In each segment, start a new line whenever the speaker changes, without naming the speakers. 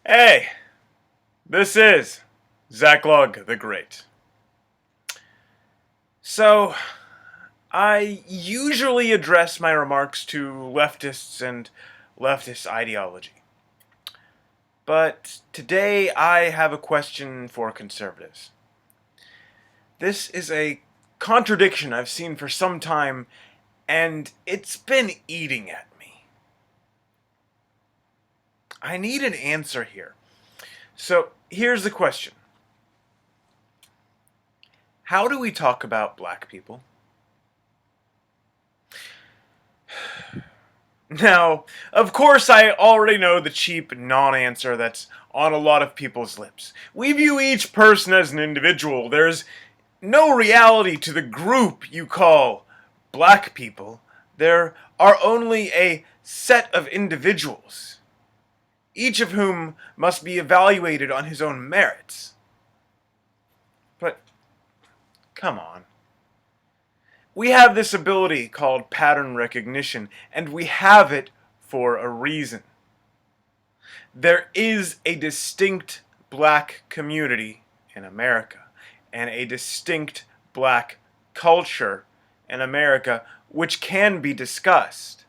Hey, this is Zach Lug the Great. So, I usually address my remarks to leftists and leftist ideology. But today I have a question for conservatives. This is a contradiction I've seen for some time, and it's been eating at me. I need an answer here. So, here's the question. How do we talk about black people? Now, of course, I already know the cheap non-answer that's on a lot of people's lips. We view each person as an individual. There's no reality to the group you call black people. There are only a set of individuals, each of whom must be evaluated on his own merits. But, come on. We have this ability called pattern recognition, and we have it for a reason. There is a distinct black community in America, and a distinct black culture in America which can be discussed.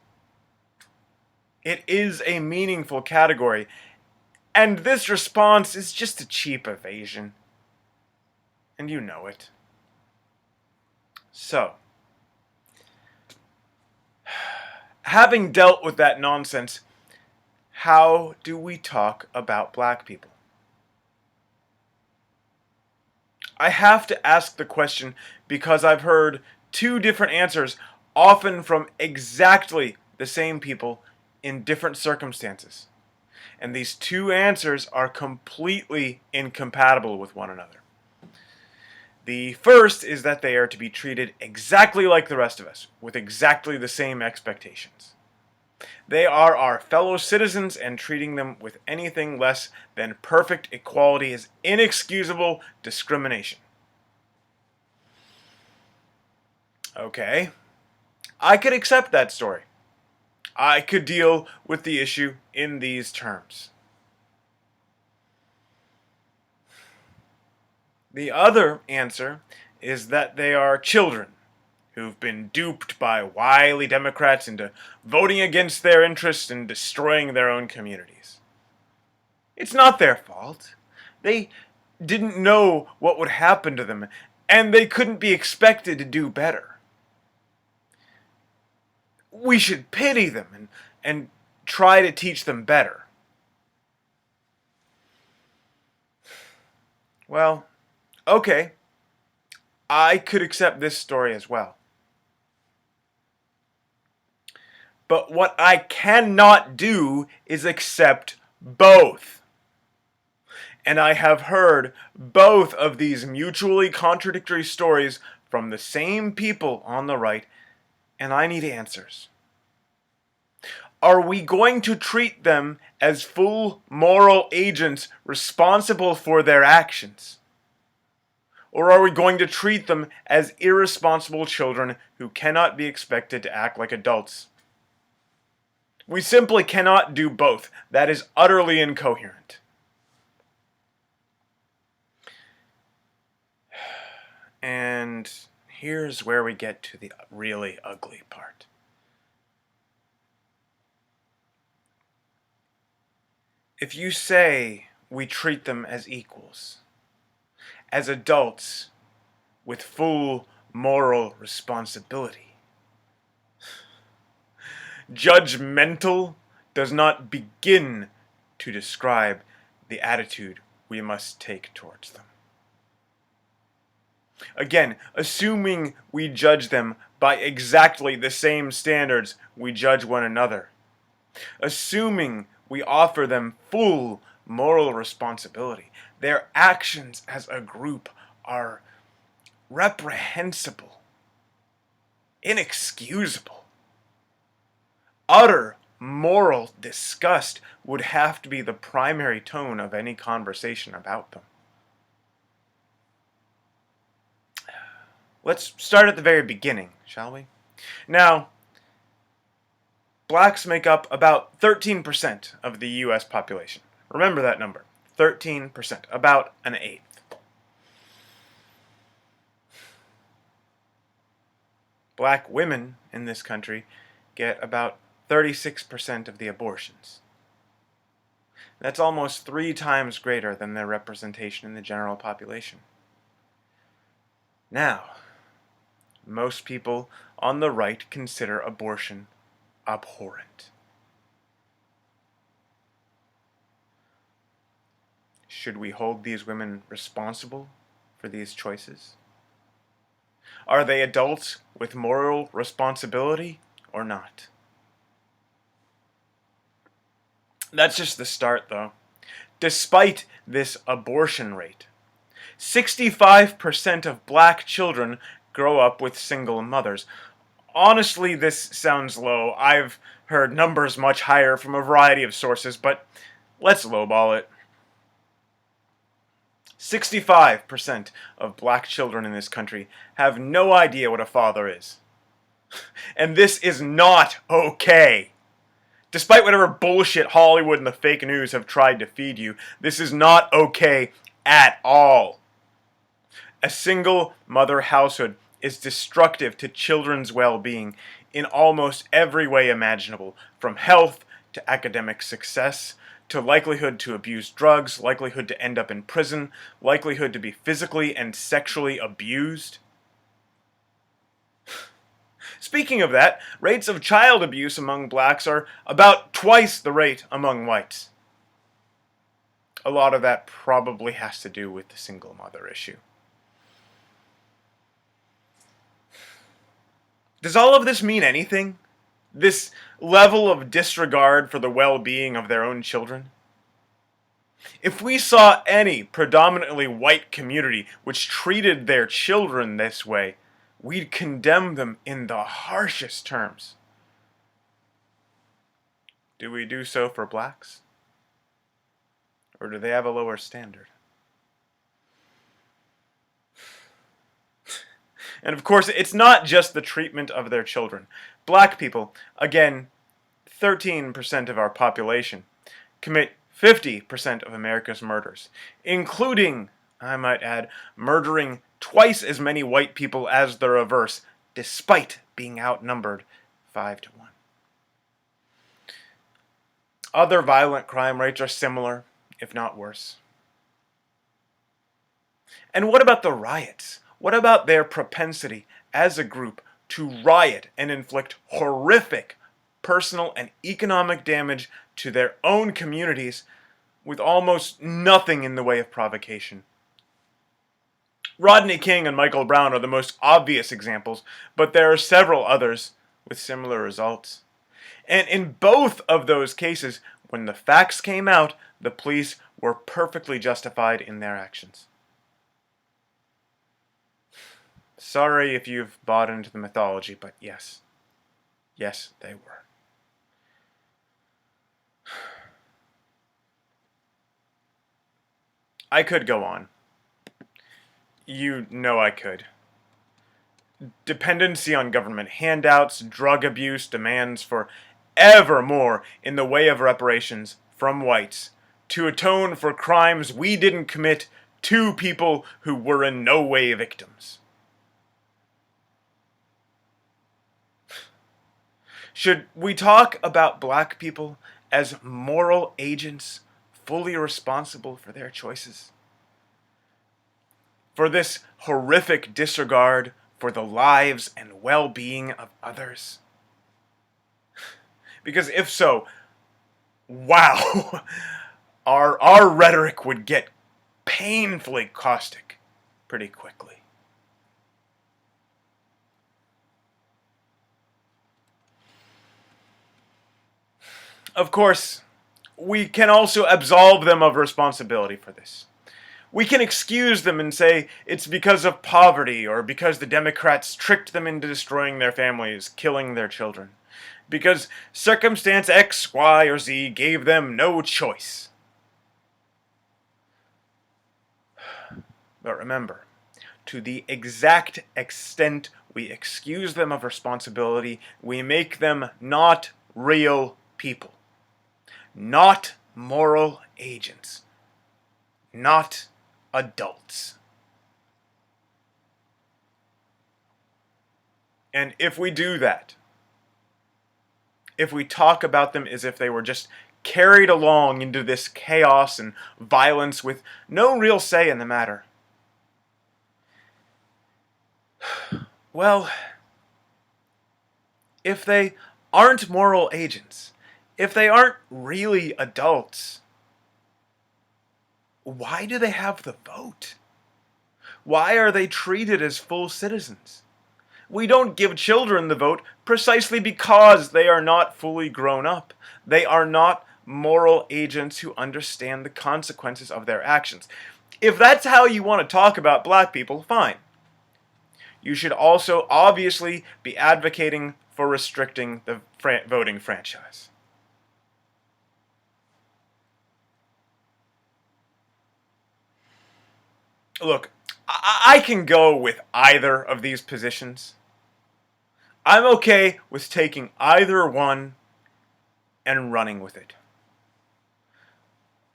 It is a meaningful category, and this response is just a cheap evasion. And you know it. So, having dealt with that nonsense, how do we talk about black people? I have to ask the question because I've heard two different answers, often from exactly the same people in different circumstances. And these two answers are completely incompatible with one another. The first is that they are to be treated exactly like the rest of us, with exactly the same expectations. They are our fellow citizens, and treating them with anything less than perfect equality is inexcusable discrimination. Okay, I could accept that story. I could deal with the issue in these terms. The other answer is that they are children who've been duped by wily Democrats into voting against their interests and destroying their own communities. It's not their fault. They didn't know what would happen to them, and they couldn't be expected to do better. We should pity them and try to teach them better. Well, okay, I could accept this story as well. But what I cannot do is accept both. And I have heard both of these mutually contradictory stories from the same people on the right, and I need answers. Are we going to treat them as full moral agents responsible for their actions? Or are we going to treat them as irresponsible children who cannot be expected to act like adults? We simply cannot do both. That is utterly incoherent. And here's where we get to the really ugly part. If you say we treat them as equals, as adults with full moral responsibility, judgmental does not begin to describe the attitude we must take towards them. Again, assuming we judge them by exactly the same standards we judge one another. Assuming we offer them full moral responsibility. Their actions as a group are reprehensible, inexcusable. Utter moral disgust would have to be the primary tone of any conversation about them. Let's start at the very beginning, shall we? Now, blacks make up about 13% of the U.S. population. Remember that number, 13%, about an eighth. Black women in this country get about 36% of the abortions. That's almost 3 times greater than their representation in the general population. Now, most people on the right consider abortion abhorrent. Should we hold these women responsible for these choices? Are they adults with moral responsibility or not? That's just the start, though. Despite this abortion rate, 65% of black children grow up with single mothers. Honestly, this sounds low. I've heard numbers much higher from a variety of sources, but let's lowball it. 65% of black children in this country have no idea what a father is. And this is not okay. Despite whatever bullshit Hollywood and the fake news have tried to feed you, this is not okay at all. A single mother household is destructive to children's well-being in almost every way imaginable, from health to academic success, to likelihood to abuse drugs, likelihood to end up in prison, likelihood to be physically and sexually abused. Speaking of that, rates of child abuse among blacks are about twice the rate among whites. A lot of that probably has to do with the single mother issue. Does all of this mean anything? This level of disregard for the well-being of their own children? If we saw any predominantly white community which treated their children this way, we'd condemn them in the harshest terms. Do we do so for blacks? Or do they have a lower standard? And of course, it's not just the treatment of their children. Black people, again, 13% of our population, commit 50% of America's murders, including, I might add, murdering twice as many white people as the reverse, despite being outnumbered 5 to 1. Other violent crime rates are similar, if not worse. And what about the riots? What about their propensity as a group to riot and inflict horrific personal and economic damage to their own communities with almost nothing in the way of provocation? Rodney King and Michael Brown are the most obvious examples, but there are several others with similar results. And in both of those cases, when the facts came out, the police were perfectly justified in their actions. Sorry if you've bought into the mythology, but yes. Yes, they were. I could go on. You know I could. Dependency on government handouts, drug abuse, demands for ever more in the way of reparations from whites to atone for crimes we didn't commit to people who were in no way victims. Should we talk about black people as moral agents fully responsible for their choices? For this horrific disregard for the lives and well-being of others? Because if so, wow, our rhetoric would get painfully caustic pretty quickly. Of course, we can also absolve them of responsibility for this. We can excuse them and say it's because of poverty or because the Democrats tricked them into destroying their families, killing their children. Because circumstance X, Y, or Z gave them no choice. But remember, to the exact extent we excuse them of responsibility, we make them not real people. Not moral agents, not adults. And if we do that, if we talk about them as if they were just carried along into this chaos and violence with no real say in the matter, well, if they aren't moral agents, if they aren't really adults, why do they have the vote? Why are they treated as full citizens? We don't give children the vote precisely because they are not fully grown up. They are not moral agents who understand the consequences of their actions. If that's how you want to talk about black people, fine. You should also obviously be advocating for restricting the voting franchise. Look, I can go with either of these positions. I'm okay with taking either one and running with it.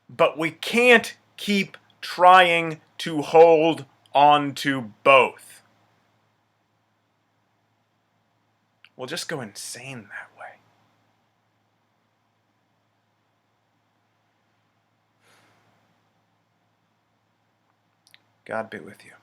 But we can't keep trying to hold on to both. We'll just go insane that way. God be with you.